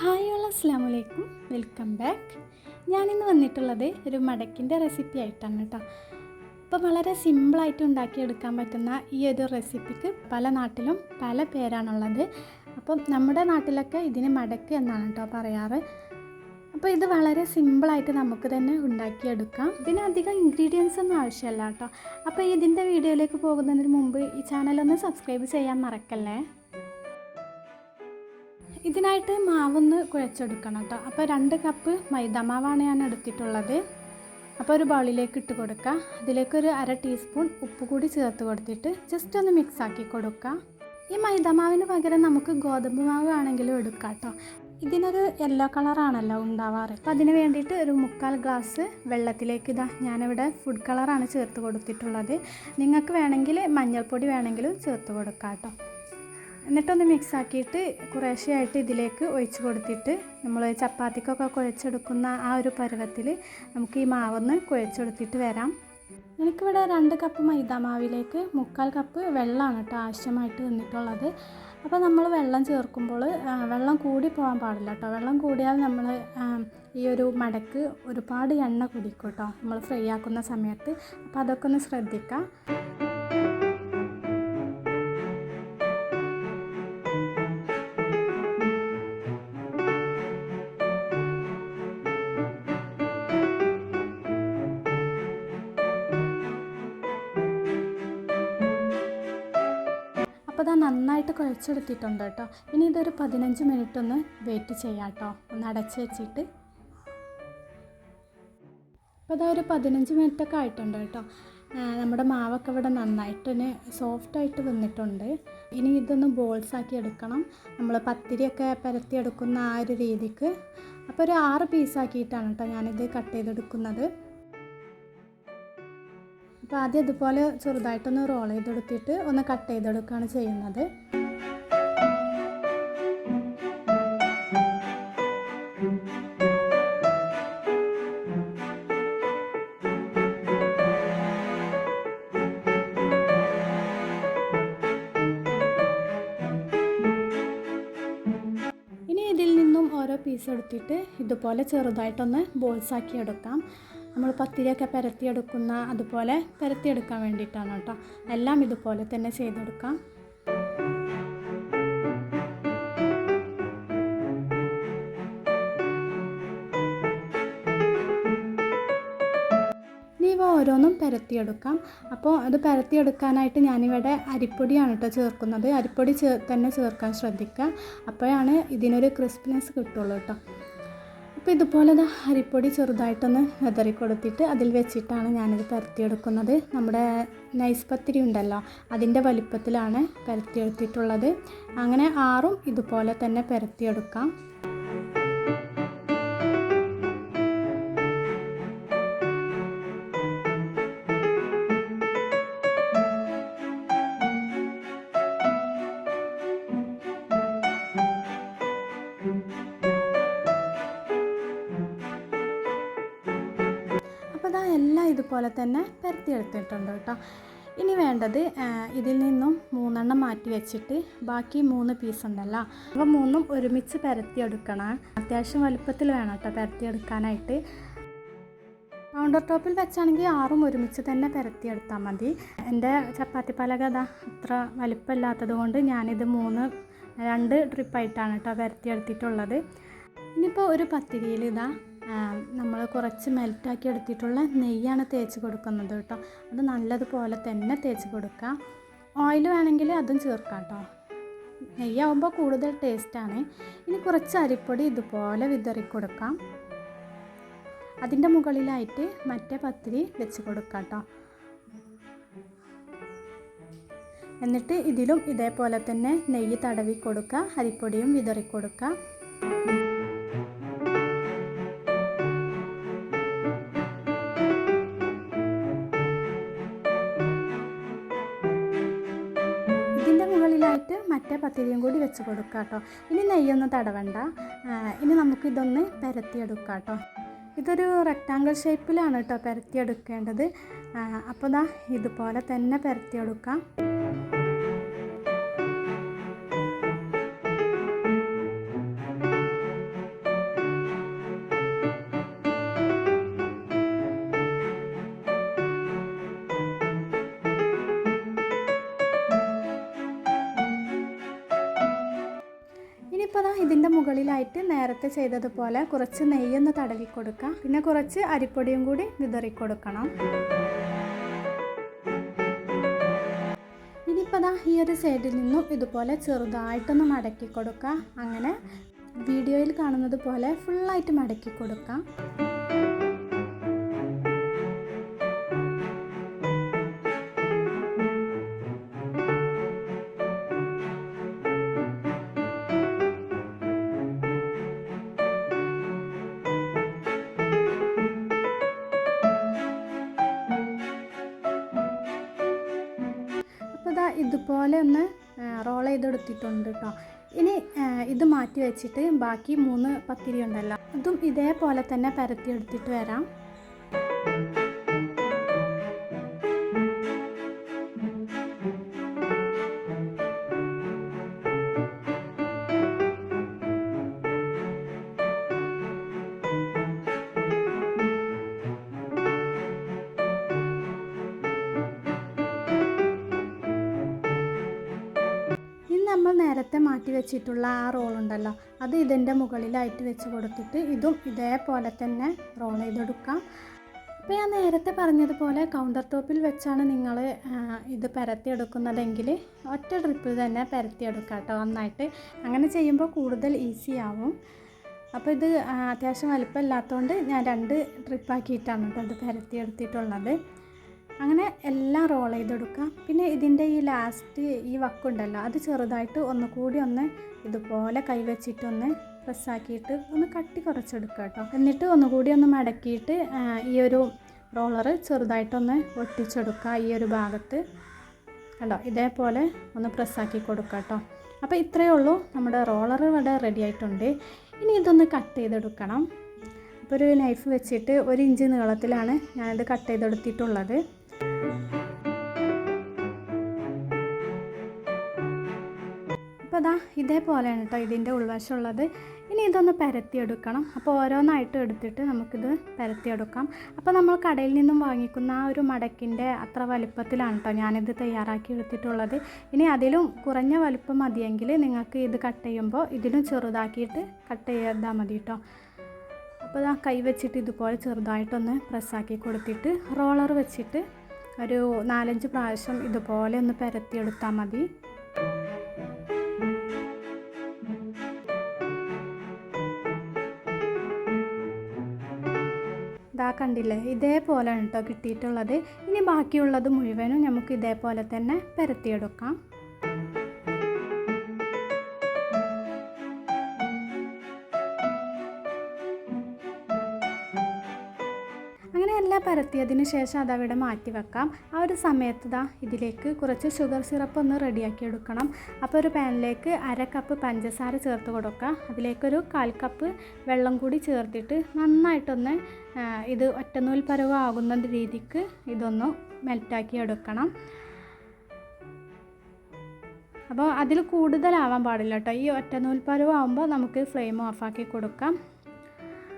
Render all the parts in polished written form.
Hi all അസ്സലാമു അലൈക്കും, welcome back. ഞാനിന്ന് വന്നിട്ടുള്ളത് ഒരു മടക്കിൻ്റെ റെസിപ്പി ആയിട്ടാണ് കേട്ടോ. അപ്പോൾ വളരെ സിമ്പിളായിട്ട് ഉണ്ടാക്കിയെടുക്കാൻ പറ്റുന്ന ഈ ഒരു റെസിപ്പിക്ക് പല നാട്ടിലും പല പേരാണുള്ളത്. അപ്പം നമ്മുടെ നാട്ടിലൊക്കെ ഇതിന് മടക്ക് എന്നാണ് കേട്ടോ പറയാറ്. അപ്പോൾ ഇത് വളരെ സിമ്പിളായിട്ട് നമുക്ക് തന്നെ ഉണ്ടാക്കിയെടുക്കാം. ഇതിന് അധികം ഇൻഗ്രീഡിയൻസ് ഒന്നും ആവശ്യമില്ല കേട്ടോ. അപ്പോൾ ഇതിൻ്റെ വീഡിയോയിലേക്ക് പോകുന്നതിന് മുമ്പ് ഈ ചാനലൊന്ന് സബ്സ്ക്രൈബ് ചെയ്യാൻ മറക്കല്ലേ. ഇതിനായിട്ട് മാവൊന്ന് കുഴച്ചെടുക്കണം കേട്ടോ. അപ്പോൾ 2 കപ്പ് മൈദാമാവാണ് ഞാൻ എടുത്തിട്ടുള്ളത്. അപ്പോൾ ഒരു ബൗളിലേക്ക് ഇട്ട് കൊടുക്കുക. അതിലേക്കൊരു 1/2 ടീസ്പൂൺ ഉപ്പ് കൂടി ചേർത്ത് കൊടുത്തിട്ട് ജസ്റ്റ് ഒന്ന് മിക്സ് ആക്കി കൊടുക്കുക. ഈ മൈദാമാവിന് പകരം നമുക്ക് ഗോതമ്പ് മാവ് ആണെങ്കിലും എടുക്കാം കേട്ടോ. ഇതിനൊരു യെല്ലോ കളറാണല്ലോ ഉണ്ടാവാറ്. അപ്പോൾ അതിന് വേണ്ടിയിട്ട് ഒരു 3/4 ഗ്ലാസ് വെള്ളത്തിലേക്ക് ഞാനിവിടെ ഫുഡ് കളറാണ് ചേർത്ത് കൊടുത്തിട്ടുള്ളത്. നിങ്ങൾക്ക് വേണമെങ്കിൽ മഞ്ഞൾപ്പൊടി വേണമെങ്കിലും ചേർത്ത് കൊടുക്കാം കേട്ടോ. എന്നിട്ടൊന്ന് മിക്സ് ആക്കിയിട്ട് കുറേശ്ശെയായിട്ട് ഇതിലേക്ക് ഒഴിച്ച് കൊടുത്തിട്ട് നമ്മൾ ചപ്പാത്തിക്കൊക്കെ കുഴച്ചെടുക്കുന്ന ആ ഒരു പരുവത്തിൽ നമുക്ക് ഈ മാവൊന്ന് കുഴച്ചെടുത്തിട്ട് വരാം. എനിക്കിവിടെ 2 കപ്പ് മൈദാമാവിലേക്ക് 3/4 കപ്പ് വെള്ളമാണ് കേട്ടോ ആവശ്യമായിട്ട് വന്നിട്ടുള്ളത്. അപ്പോൾ നമ്മൾ വെള്ളം ചേർക്കുമ്പോൾ വെള്ളം കൂടി പോകാൻ പാടില്ല കേട്ടോ. വെള്ളം കൂടിയാൽ നമ്മൾ ഈ ഒരു മടക്ക് ഒരുപാട് എണ്ണ കുടിക്കും കേട്ടോ നമ്മൾ ഫ്രൈ ആക്കുന്ന സമയത്ത്. അപ്പോൾ അതൊക്കെ ഒന്ന് ശ്രദ്ധിക്കാം. അപ്പോൾ അത് നന്നായിട്ട് കുഴച്ചെടുത്തിട്ടുണ്ട് കേട്ടോ. ഇനി ഇതൊരു 15 മിനിറ്റ് ഒന്ന് വെയിറ്റ് ചെയ്യാം കേട്ടോ, ഒന്ന് അടച്ച് വെച്ചിട്ട്. അപ്പോൾ അതാ ഒരു 15 മിനിറ്റൊക്കെ ആയിട്ടുണ്ട് കേട്ടോ. നമ്മുടെ മാവൊക്കെ ഇവിടെ നന്നായിട്ടൊന്ന് സോഫ്റ്റായിട്ട് വന്നിട്ടുണ്ട്. ഇനി ഇതൊന്ന് ബോൾസാക്കി എടുക്കണം, നമ്മൾ പത്തിരിയൊക്കെ പരത്തിയെടുക്കുന്ന ആ ഒരു രീതിക്ക്. അപ്പോൾ ഒരു 6 പീസാക്കിയിട്ടാണ് കേട്ടോ ഞാനിത് കട്ട് ചെയ്തെടുക്കുന്നത്. അപ്പോൾ ആദ്യം ഇതുപോലെ ചെറുതായിട്ടൊന്ന് റോൾ ചെയ്തെടുത്തിട്ട് ഒന്ന് കട്ട് ചെയ്തെടുക്കുകയാണ് ചെയ്യുന്നത്. ഇനി ഇതിൽ നിന്നും ഓരോ പീസ് എടുത്തിട്ട് ഇതുപോലെ ചെറുതായിട്ടൊന്ന് ബോൾസാക്കി എടുക്കാം. നമ്മൾ പത്തിരിയൊക്കെ പരത്തിയെടുക്കുന്ന അതുപോലെ പരത്തിയെടുക്കാൻ വേണ്ടിയിട്ടാണ് കേട്ടോ. എല്ലാം ഇതുപോലെ തന്നെ ചെയ്തെടുക്കാം. ഇനി ഇവ ഓരോന്നും പരത്തിയെടുക്കാം. അപ്പോൾ അത് പരത്തിയെടുക്കാനായിട്ട് ഞാനിവിടെ അരിപ്പൊടിയാണ് കേട്ടോ ചേർക്കുന്നത്. അരിപ്പൊടി തന്നെ ചേർക്കാൻ ശ്രദ്ധിക്കുക, അപ്പോഴാണ് ഇതിനൊരു ക്രിസ്പിനെസ് കിട്ടുള്ളൂ കേട്ടോ. അപ്പോൾ ഇതുപോലെ അരിപ്പൊടി ചെറുതായിട്ടൊന്ന് വെതറി കൊടുത്തിട്ട് അതിൽ വെച്ചിട്ടാണ് ഞാനിത് പരത്തിയെടുക്കുന്നത്. നമ്മുടെ നൈസ് പത്തിരി ഉണ്ടല്ലോ, അതിൻ്റെ വലിപ്പത്തിലാണ് പരത്തിയെടുത്തിട്ടുള്ളത്. അങ്ങനെ 6ഉം ഇതുപോലെ തന്നെ പരത്തിയെടുക്കാം. അപ്പോൾ അതാ എല്ലാം ഇതുപോലെ തന്നെ പരത്തിയെടുത്തിട്ടുണ്ട് കേട്ടോ. ഇനി വേണ്ടത് ഇതിൽ നിന്നും 3 എണ്ണം മാറ്റി വെച്ചിട്ട് ബാക്കി 3 പീസ് ഉണ്ടല്ലോ, അപ്പോൾ 3ഉം ഒരുമിച്ച് പരത്തിയെടുക്കണം. അത്യാവശ്യം വലുപ്പത്തിൽ വേണം കേട്ടോ പരത്തിയെടുക്കാനായിട്ട്. കൗണ്ടർ ടോപ്പിൽ വെച്ചാണെങ്കിൽ 6ഉം ഒരുമിച്ച് തന്നെ പരത്തിയെടുത്താൽ മതി. എൻ്റെ ചപ്പാത്തി പലക അത്ര വലിപ്പമില്ലാത്തത് കൊണ്ട് ഞാനിത് 2 ട്രിപ്പായിട്ടാണ് കേട്ടോ പരത്തിയെടുത്തിട്ടുള്ളത്. ഇനിയിപ്പോൾ ഒരു പത്തിരിയിൽ നമ്മൾ കുറച്ച് മെൽറ്റാക്കി എടുത്തിട്ടുള്ള നെയ്യാണ് തേച്ച് കൊടുക്കുന്നത് കേട്ടോ. അത് നല്ലതുപോലെ തന്നെ തേച്ച് കൊടുക്കുക. ഓയിൽ വേണമെങ്കിൽ അതും ചേർക്കാം കേട്ടോ, നെയ്യാവുമ്പോൾ കൂടുതൽ ടേസ്റ്റാണ്. ഇനി കുറച്ച് അരിപ്പൊടി ഇതുപോലെ വിതറി കൊടുക്കാം. അതിൻ്റെ മുകളിലായിട്ട് മറ്റേ പത്തിരി വെച്ച് കൊടുക്കാം കേട്ടോ. എന്നിട്ട് ഇതിലും ഇതേപോലെ തന്നെ നെയ്യ് തടവി കൊടുക്കുക, അരിപ്പൊടിയും വിതറി കൊടുക്കുക. മുകളിലായിട്ട് മറ്റേ പത്തിരിയും കൂടി വെച്ച് കൊടുക്കുക കേട്ടോ. ഇനി നെയ്യൊന്നും തടവണ്ട. ഇനി നമുക്കിതൊന്ന് പരത്തിയെടുക്കാം കേട്ടോ. ഇതൊരു റെക്റ്റാങ്കിൾ ഷേപ്പിലാണ് കേട്ടോ പരത്തിയെടുക്കേണ്ടത്. അപ്പോൾ ഇതുപോലെ തന്നെ പരത്തിയെടുക്കാം. ഇതിൻ്റെ മുകളിലായിട്ട് നേരത്തെ ചെയ്തതുപോലെ കുറച്ച് നെയ്യൊന്ന് തടവി കൊടുക്കാം. പിന്നെ കുറച്ച് അരിപ്പൊടിയും കൂടി വിതറി കൊടുക്കണം. ഇനിയിപ്പോൾ ഈ ഒരു സൈഡിൽ നിന്നും ഇതുപോലെ ചെറുതായിട്ടൊന്ന് മടക്കി കൊടുക്കുക. അങ്ങനെ വീഡിയോയിൽ കാണുന്നത് പോലെ ഫുള്ളായിട്ട് മടക്കി കൊടുക്കാം. ഇതുപോലെ ഒന്ന് റോൾ ചെയ്തെടുത്തിട്ടുണ്ട് കേട്ടോ. ഇനി ഇത് മാറ്റി വെച്ചിട്ട് ബാക്കി 3 പത്തിരി ഉണ്ടല്ലോ അതും ഇതേപോലെ തന്നെ പരത്തിയെടുത്തിട്ട് വരാം. നമ്മൾ നേരത്തെ മാറ്റി വെച്ചിട്ടുള്ള ആ റോളുണ്ടല്ലോ അത് ഇതിൻ്റെ മുകളിലായിട്ട് വെച്ച് കൊടുത്തിട്ട് ഇതും ഇതേപോലെ തന്നെ റോൾ ചെയ്തെടുക്കാം. അപ്പോൾ ഞാൻ നേരത്തെ പറഞ്ഞതുപോലെ കൗണ്ടർ ടോപ്പിൽ വെച്ചാണ് നിങ്ങൾ ഇത് പരത്തിയെടുക്കുന്നതെങ്കിൽ ഒറ്റ ട്രിപ്പിൽ തന്നെ പരത്തിയെടുക്കാം കേട്ടോ നന്നായിട്ട്. അങ്ങനെ ചെയ്യുമ്പോൾ കൂടുതൽ ഈസി ആവും. അപ്പോൾ ഇത് അത്യാവശ്യം വലിപ്പമില്ലാത്തതുകൊണ്ട് ഞാൻ 2 ട്രിപ്പാക്കിയിട്ടാണ് കേട്ടോ ഇത് പരത്തിയെടുത്തിട്ടുള്ളത്. അങ്ങനെ എല്ലാം റോൾ ചെയ്തെടുക്കാം. പിന്നെ ഇതിൻ്റെ ഈ ലാസ്റ്റ് ഈ വക്കുണ്ടല്ലോ അത് ചെറുതായിട്ട് ഒന്നുകൂടി ഒന്ന് ഇതുപോലെ കൈവച്ചിട്ടൊന്ന് പ്രസ്സാക്കിയിട്ട് ഒന്ന് കട്ടി കുറച്ചെടുക്കുക കേട്ടോ. എന്നിട്ട് ഒന്നുകൂടി ഒന്ന് മടക്കിയിട്ട് ഈ ഒരു റോളർ ചെറുതായിട്ടൊന്ന് ഒട്ടിച്ചെടുക്കുക. ഈ ഒരു ഭാഗത്ത് കണ്ടോ ഇതേപോലെ ഒന്ന് പ്രസ്സാക്കി കൊടുക്കുക കേട്ടോ. അപ്പോൾ ഇത്രയേ ഉള്ളൂ, നമ്മുടെ റോളർ ഇവിടെ റെഡി ആയിട്ടുണ്ട്. ഇനി ഇതൊന്ന് കട്ട് ചെയ്തെടുക്കണം. അപ്പോൾ ഒരു നൈഫ് വെച്ചിട്ട് 1 ഇഞ്ച് നീളത്തിലാണ് ഞാനിത് കട്ട് ചെയ്തെടുത്തിട്ടുള്ളത്. അപ്പോൾ ഇതേപോലെയാണ് കേട്ടോ ഇതിൻ്റെ ഉൾവശമുള്ളത്. ഇനി ഇതൊന്ന് പരത്തിയെടുക്കണം. അപ്പോൾ ഓരോന്നായിട്ട് എടുത്തിട്ട് നമുക്കിത് പരത്തിയെടുക്കാം. അപ്പോൾ നമ്മൾ കടയിൽ നിന്നും വാങ്ങിക്കുന്ന ആ ഒരു മടക്കിൻ്റെ അത്ര വലുപ്പത്തിലാണ് കേട്ടോ ഞാനിത് തയ്യാറാക്കി എടുത്തിട്ടുള്ളത്. ഇനി അതിലും കുറഞ്ഞ വലുപ്പം മതിയെങ്കിൽ നിങ്ങൾക്ക് ഇത് കട്ട് ചെയ്യുമ്പോൾ ഇതിലും ചെറുതാക്കിയിട്ട് കട്ട് ചെയ്താൽ മതി കേട്ടോ. അപ്പോൾ കൈ വെച്ചിട്ട് ഇതുപോലെ ചെറുതായിട്ടൊന്ന് പ്രസ്സാക്കി കൊടുത്തിട്ട് റോളർ വെച്ചിട്ട് ഒരു 4-5 പ്രാവശ്യം ഇതുപോലെ ഒന്ന് പരത്തിയെടുത്താൽ മതി. കണ്ടില്ലേ ഇതേപോലെയാണ് കേട്ടോ കിട്ടിയിട്ടുള്ളത്. ഇനി ബാക്കിയുള്ളത് മുഴുവനും നമുക്ക് ഇതേപോലെ തന്നെ പരത്തിയെടുക്കാം. അങ്ങനെ എല്ലാം പരത്തിയതിന് ശേഷം അതവിടെ മാറ്റി വെക്കാം. ആ ഒരു സമയത്ത് ഇതിലേക്ക് കുറച്ച് ഷുഗർ സിറപ്പ് ഒന്ന് റെഡിയാക്കി എടുക്കണം. അപ്പോൾ ഒരു പാനിലേക്ക് 1/2 കപ്പ് പഞ്ചസാര ചേർത്ത് കൊടുക്കുക. അതിലേക്കൊരു 1/4 കപ്പ് വെള്ളം കൂടി ചേർത്തിട്ട് നന്നായിട്ടൊന്ന് ഇത് ഒറ്റനൂൽ പരുവാകുന്ന രീതിക്ക് ഇതൊന്ന് മെൽറ്റാക്കി എടുക്കണം. അപ്പോൾ അതിൽ കൂടുതലാവാൻ പാടില്ല കേട്ടോ. ഈ ഒറ്റനൂൽ പരുവാകുമ്പോൾ നമുക്ക് ഫ്ലെയിം ഓഫാക്കി കൊടുക്കാം.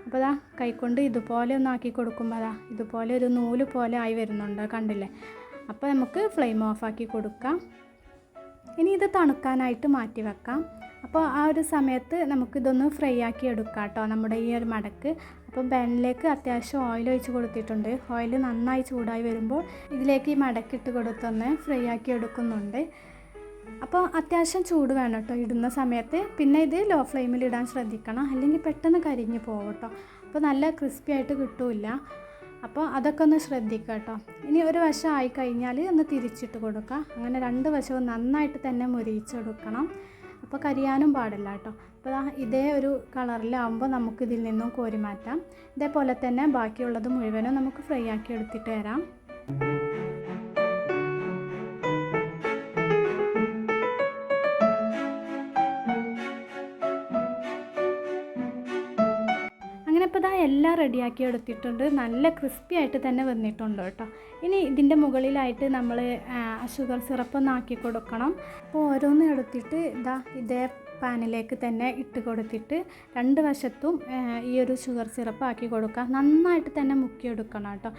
അപ്പോൾ കൈക്കൊണ്ട് ഇതുപോലെ ഒന്ന് ആക്കി കൊടുക്കുമ്പോൾ ഇതുപോലെ ഒരു നൂല് പോലെ ആയി വരുന്നുണ്ട് കണ്ടില്ലേ. അപ്പോൾ നമുക്ക് ഫ്ലെയിം ഓഫാക്കി കൊടുക്കാം. ഇനി ഇത് തണുക്കാനായിട്ട് മാറ്റി വെക്കാം. അപ്പോൾ ആ ഒരു സമയത്ത് നമുക്കിതൊന്ന് ഫ്രൈ ആക്കി എടുക്കാം കേട്ടോ നമ്മുടെ ഈ ഒരു മടക്ക്. അപ്പോൾ പാനിലേക്ക് അത്യാവശ്യം ഓയിൽ ഒഴിച്ച് കൊടുത്തിട്ടുണ്ട്. ഓയിൽ നന്നായി ചൂടായി വരുമ്പോൾ ഇതിലേക്ക് ഈ മടക്കിട്ട് കൊടുത്തൊന്ന് ഫ്രൈ ആക്കി എടുക്കുന്നുണ്ട്. അപ്പോൾ അത്യാവശ്യം ചൂട് വേണം കേട്ടോ ഇടുന്ന സമയത്ത്. പിന്നെ ഇത് ലോ ഫ്ലെയിമിൽ ഇടാൻ ശ്രദ്ധിക്കണം, അല്ലെങ്കിൽ പെട്ടെന്ന് കരിഞ്ഞ് പോകും കേട്ടോ. അപ്പോൾ നല്ല ക്രിസ്പി ആയിട്ട് കിട്ടില്ല. അപ്പോൾ അതൊക്കെ ഒന്ന് ശ്രദ്ധിക്കുക കേട്ടോ. ഇനി ഒരു വശം ആയി കഴിഞ്ഞാൽ ഒന്ന് തിരിച്ചിട്ട് കൊടുക്കുക. അങ്ങനെ 2 വശവും നന്നായിട്ട് തന്നെ മുരിയിച്ചെടുക്കണം. അപ്പോൾ കരിയാനും പാടില്ല കേട്ടോ. അപ്പോൾ ഇതേ ഒരു കളറിലാവുമ്പോൾ നമുക്കിതിൽ നിന്നും കോരി മാറ്റാം. ഇതേപോലെ തന്നെ ബാക്കിയുള്ളത് മുഴുവനും നമുക്ക് ഫ്രൈ ആക്കി എടുത്തിട്ട് വരാം. അപ്പോൾ എല്ലാം റെഡിയാക്കി എടുത്തിട്ടുണ്ട്. നല്ല ക്രിസ്പി ആയിട്ട് തന്നെ വന്നിട്ടുണ്ട് കേട്ടോ. ഇനി ഇതിൻ്റെ മുകളിലായിട്ട് നമ്മൾ ഷുഗർ സിറപ്പ് ഒന്ന് ആക്കി കൊടുക്കണം. അപ്പോൾ ഓരോന്നും എടുത്തിട്ട് ഇതേ പാനിലേക്ക് തന്നെ ഇട്ട് കൊടുത്തിട്ട് രണ്ട് വശത്തും ഈ ഒരു ഷുഗർ സിറപ്പ് ആക്കി കൊടുക്കുക. നന്നായിട്ട് തന്നെ മുക്കിയെടുക്കണം കേട്ടോ.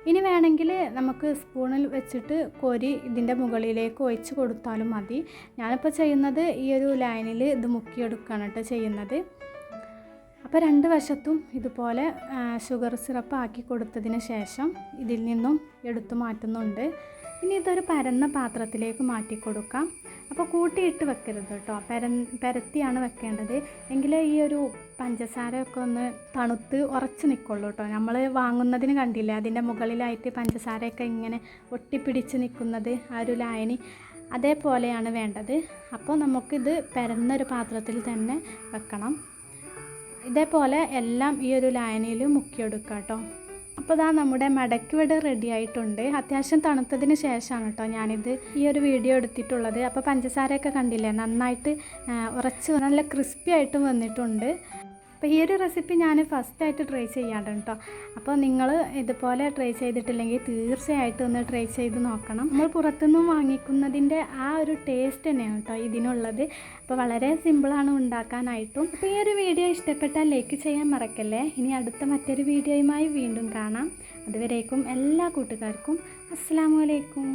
ഇനി വേണമെങ്കിൽ നമുക്ക് സ്പൂണിൽ വെച്ചിട്ട് കോരി ഇതിൻ്റെ മുകളിലേക്ക് ഒഴിച്ച് കൊടുത്താലും മതി. ഞാനിപ്പോൾ ചെയ്യുന്നത് ഈ ഒരു ലൈനിൽ ഇത് മുക്കിയെടുക്കുകയാണ് കേട്ടോ ചെയ്യുന്നത്. അപ്പോൾ രണ്ട് വശത്തും ഇതുപോലെ ഷുഗർ സിറപ്പ് ആക്കി കൊടുത്തതിന് ശേഷം ഇതിൽ നിന്നും എടുത്തു മാറ്റുന്നുണ്ട്. ഇനി ഇതൊരു പരന്ന പാത്രത്തിലേക്ക് മാറ്റി കൊടുക്കാം. അപ്പോൾ കൂട്ടിയിട്ട് വെക്കരുത് കേട്ടോ, പരത്തിയാണ് വെക്കേണ്ടത്. എങ്കിലേ ഈ ഒരു പഞ്ചസാരയൊക്കെ ഒന്ന് തണുത്ത് ഉറച്ച് നിൽക്കുള്ളൂ കേട്ടോ. നമ്മൾ വാങ്ങുന്നതിന് കണ്ടില്ലേ, അതിൻ്റെ മുകളിലായിട്ട് പഞ്ചസാരയൊക്കെ ഇങ്ങനെ ഒട്ടിപ്പിടിച്ച് നിൽക്കുന്നത്, ആ ഒരു ലായനി അതേപോലെയാണ് വേണ്ടത്. അപ്പോൾ നമുക്കിത് പരന്നൊരു പാത്രത്തിൽ തന്നെ വെക്കണം. ഇതേപോലെ എല്ലാം ഈ ഒരു ലായനിയിൽ മുക്കിയെടുക്കാം കേട്ടോ. അപ്പോൾ ഇതാ നമ്മുടെ മടക്കിവട റെഡി ആയിട്ടുണ്ട്. അത്യാവശ്യം തണുത്തതിന് ശേഷമാണ് കേട്ടോ ഞാനിത് ഈ ഒരു വീഡിയോ എടുത്തിട്ടുള്ളത്. അപ്പോൾ പഞ്ചസാരയൊക്കെ കണ്ടില്ലേ, നന്നായിട്ട് ഉറച്ച് നല്ല ക്രിസ്പി ആയിട്ട് വന്നിട്ടുണ്ട്. അപ്പോൾ ഈ ഒരു റെസിപ്പി ഞാൻ ഫസ്റ്റായിട്ട് ട്രൈ ചെയ്യാണ്ട് കേട്ടോ. അപ്പോൾ നിങ്ങൾ ഇതുപോലെ ട്രൈ ചെയ്തിട്ടില്ലെങ്കിൽ തീർച്ചയായിട്ടും ഒന്ന് ട്രൈ ചെയ്ത് നോക്കണം. നമ്മൾ പുറത്തുനിന്നും വാങ്ങിക്കുന്നതിൻ്റെ ആ ഒരു ടേസ്റ്റ് തന്നെയാണ് കേട്ടോ ഇതിനുള്ളത്. അപ്പോൾ വളരെ സിമ്പിളാണ് ഉണ്ടാക്കാനായിട്ടും. അപ്പോൾ ഈ ഒരു വീഡിയോ ഇഷ്ടപ്പെട്ടാൽ ലൈക്ക് ചെയ്യാൻ മറക്കല്ലേ. ഇനി അടുത്ത മറ്റൊരു വീഡിയോയുമായി വീണ്ടും കാണാം. അതുവരേക്കും എല്ലാ കൂട്ടുകാർക്കും അസ്സലാമു അലൈക്കും.